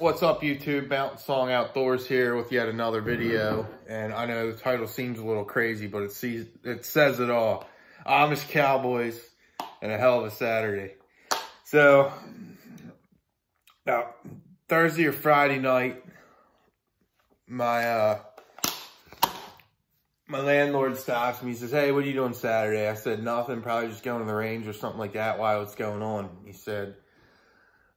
What's up, YouTube? Mountain Song Outdoors here with yet another video. And I know the title seems a little crazy, but it says it all. Amish Cowboys and a hell of a Saturday. So, about Thursday or Friday night, my landlord stops me. He says, "Hey, what are you doing Saturday?" I said, "Nothing, probably just going to the range or something like that. Why, what's going on?" He said,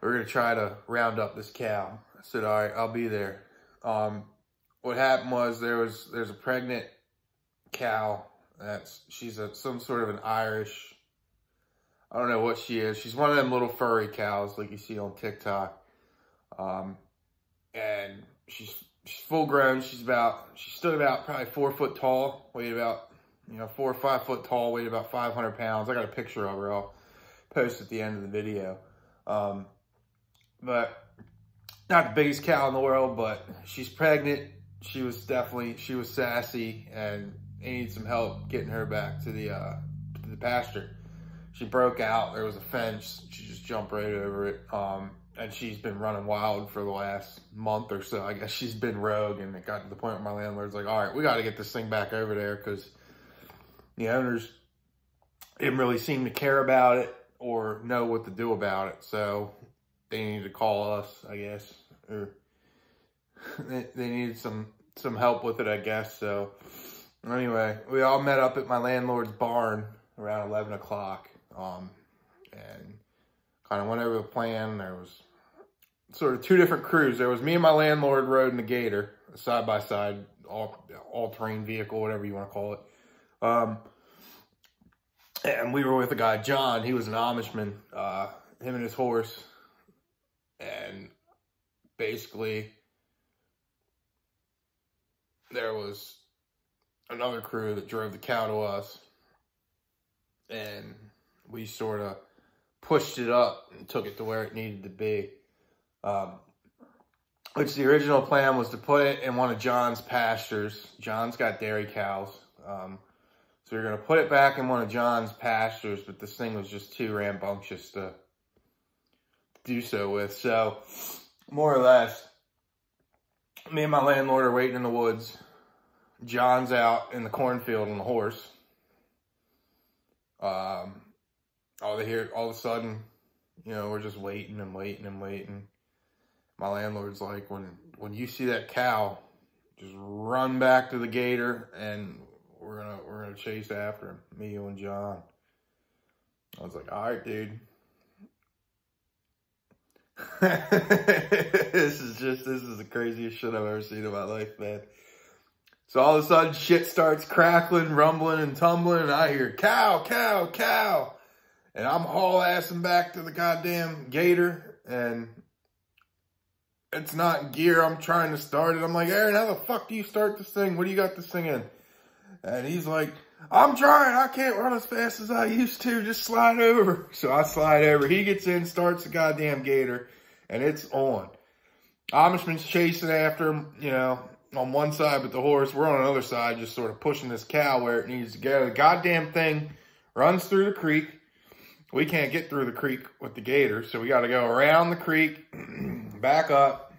"We're going to try to round up this cow." I said, "All right, I'll be there." What happened was there's a pregnant cow. She's some sort of an Irish, I don't know what she is. She's one of them little furry cows like you see on TikTok. And she's full grown. She stood about probably 4 foot tall, weighed about, 4 or 5 foot tall, weighed about 500 pounds. I got a picture of her. I'll post at the end of the video. But not the biggest cow in the world, but she's pregnant. She was sassy, and they need some help getting her back to the pasture. She broke out. There was a fence. She just jumped right over it. And she's been running wild for the last month or so. I guess she's been rogue, and it got to the point where my landlord's like, "All right, we got to get this thing back over there," because the owners didn't really seem to care about it or know what to do about it. So they needed to call us, I guess, or they needed some help with it, I guess. So anyway, we all met up at my landlord's barn around 11 o'clock, and kind of went over the plan. There was sort of two different crews. There was me and my landlord rode in the Gator, side by side, all-terrain vehicle, whatever you want to call it. And we were with a guy, John. He was an Amishman, him and his horse. And basically, there was another crew that drove the cow to us. And we sort of pushed it up and took it to where it needed to be. Which the original plan was to put it in one of John's pastures. John's got dairy cows. So we were going to put it back in one of John's pastures, but this thing was just too rambunctious to do so with. So, more or less, me and my landlord are waiting in the woods. John's out in the cornfield on the horse. All of a sudden, we're just waiting and waiting and waiting. My landlord's like, when you see that cow, just run back to the Gator, and we're gonna chase after him, me, you, and John. I was like, "All right, dude." This is the craziest shit I've ever seen in my life, man. So all of a sudden, shit starts crackling, rumbling, and tumbling, and I hear cow, cow, cow. And I'm haul-assing back to the goddamn Gator, and it's not in gear. I'm trying to start it. I'm like, "Aaron, how the fuck do you start this thing? What do you got this thing in?" And he's like, "I'm trying. I can't run as fast as I used to. Just slide over." So I slide over. He gets in, starts the goddamn Gator, and it's on. Amishman's chasing after him, on one side with the horse. We're on the other side, just sort of pushing this cow where it needs to go. The goddamn thing runs through the creek. We can't get through the creek with the Gator, so we got to go around the creek, back up.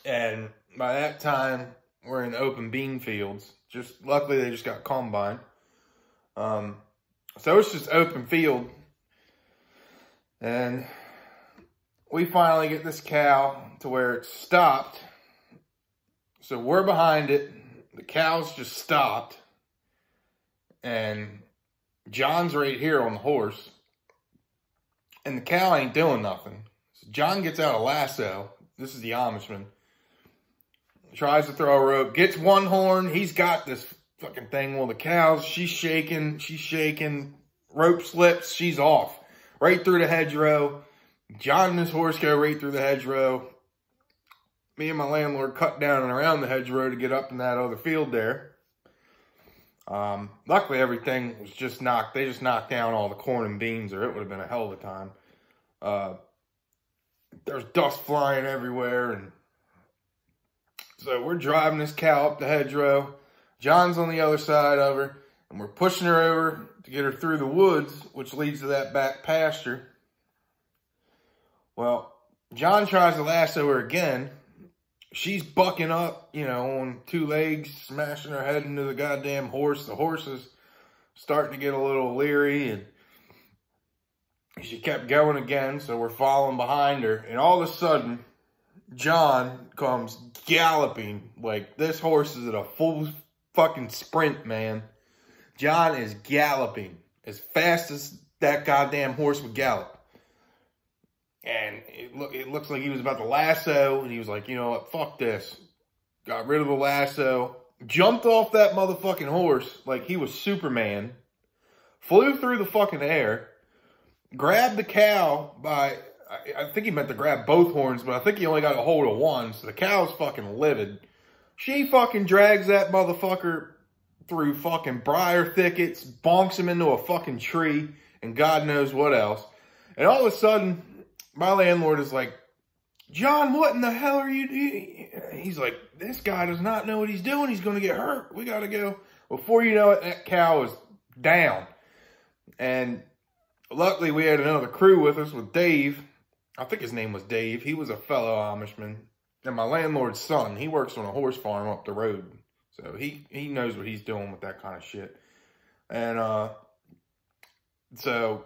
And by that time, we're in open bean fields. Luckily, they just got combine. So it's just open field. And we finally get this cow to where it's stopped. So we're behind it. The cow's just stopped. And John's right here on the horse. And the cow ain't doing nothing. So John gets out a lasso. This is the Amishman. Tries to throw a rope. Gets one horn. He's got this fucking thing. Well, the cow's, she's shaking. Rope slips. She's off. Right through the hedgerow. John and his horse go right through the hedgerow. Me and my landlord cut down and around the hedgerow to get up in that other field there. Luckily, everything was just they just knocked down all the corn and beans, or it would have been a hell of a time. There's dust flying everywhere, and so we're driving this cow up the hedgerow. John's on the other side of her, and we're pushing her over to get her through the woods, which leads to that back pasture. Well, John tries to lasso her again. She's bucking up, you know, on two legs, smashing her head into the goddamn horse. The horse is starting to get a little leery, and she kept going again, so we're following behind her. And all of a sudden, John comes galloping. Like, this horse is at a full fucking sprint, man. John is galloping as fast as that goddamn horse would gallop. And it looks like he was about to lasso, and he was like, you know what, fuck this. Got rid of the lasso, jumped off that motherfucking horse like he was Superman, flew through the fucking air, grabbed the cow by, I think he meant to grab both horns, but I think he only got a hold of one, so the cow's fucking livid. She fucking drags that motherfucker through fucking briar thickets, bonks him into a fucking tree, and God knows what else. And all of a sudden, my landlord is like, John, what in the hell are you doing? He's like, this guy does not know what he's doing. He's going to get hurt. We got to go. Before you know it, that cow is down. And luckily, we had another crew with us with Dave. I think his name was Dave. He was a fellow Amishman. And my landlord's son, he works on a horse farm up the road. So he knows what he's doing with that kind of shit. And so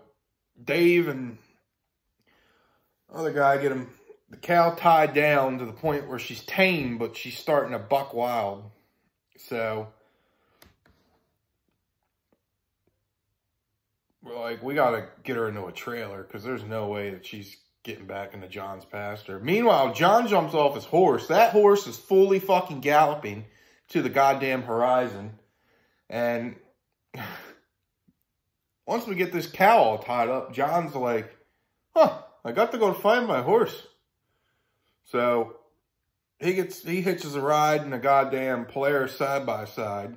Dave and other guy get the cow tied down to the point where she's tame, but she's starting to buck wild. So we're like, we got to get her into a trailer because there's no way that she's getting back into John's pasture. Meanwhile, John jumps off his horse. That horse is fully fucking galloping to the goddamn horizon. And once we get this cow all tied up, John's like, huh, I got to go find my horse. So he hitches a ride in a goddamn Polaris side-by-side.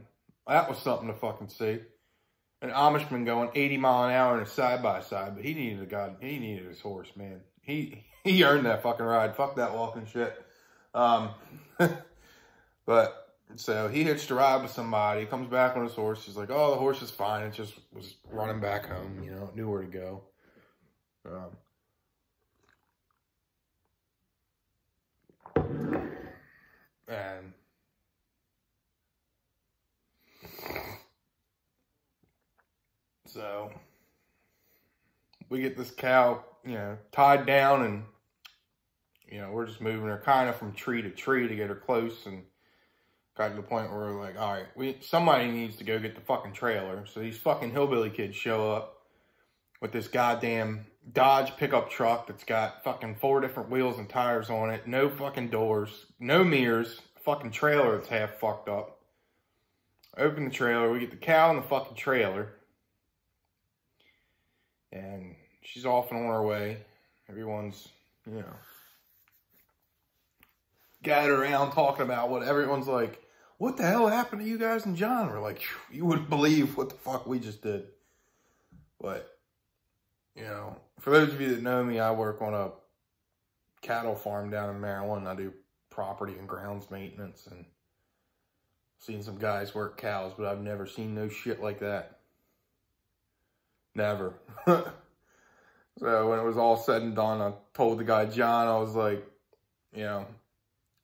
That was something to fucking see. An Amishman going 80 mile an hour in a side-by-side, but he needed his horse, man. He earned that fucking ride. Fuck that walking shit. But so he hitched a ride with somebody. He comes back on his horse. He's like, oh, the horse is fine. It just was running back home, you know, it knew where to go. And so we get this cow, you know, tied down, and, you know, we're just moving her kind of from tree to tree to get her close, and got to the point where we're like, all right, somebody needs to go get the fucking trailer. So these fucking hillbilly kids show up with this goddamn Dodge pickup truck that's got fucking 4 different wheels and tires on it, no fucking doors, no mirrors, fucking trailer that's half fucked up. Open the trailer, we get the cow in the fucking trailer, and she's off and on her way. Everyone's, you know, gathered around talking about what everyone's like, what the hell happened to you guys and John? We're like, you wouldn't believe what the fuck we just did. But, you know, for those of you that know me, I work on a cattle farm down in Maryland. I do property and grounds maintenance, and seen some guys work cows, but I've never seen no shit like that. Never. So when it was all said and done, I told the guy, John, I was like, you know,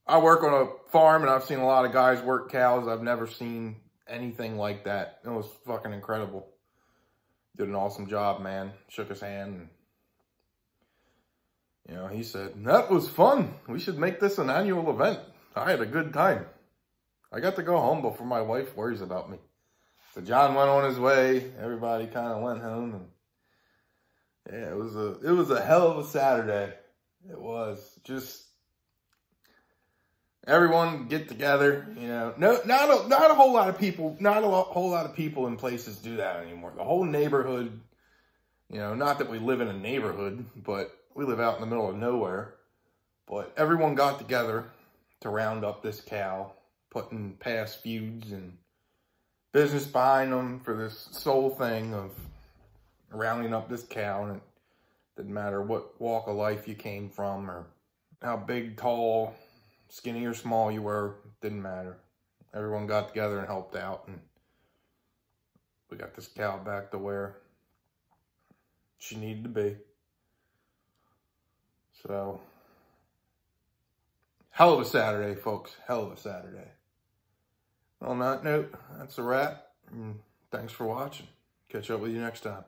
I work on a farm and I've seen a lot of guys work cows. I've never seen anything like that. It was fucking incredible. Did an awesome job, man. Shook his hand. And, you know, he said, that was fun. We should make this an annual event. I had a good time. I got to go home before my wife worries about me. So John went on his way. Everybody kind of went home. And yeah, it was a hell of a Saturday. It was just everyone get together, you know. Not a whole lot of people, whole lot of people in places do that anymore. The whole neighborhood, you know, not that we live in a neighborhood, but we live out in the middle of nowhere. But everyone got together to round up this cow, putting past feuds and business behind them for this sole thing of rounding up this cow. And it didn't matter what walk of life you came from or how big, tall, skinny or small you were, didn't matter. Everyone got together and helped out, and we got this cow back to where she needed to be. So Hell of a Saturday, folks. Hell of a Saturday. On that note, that's a wrap. Thanks for watching. Catch up with you next time.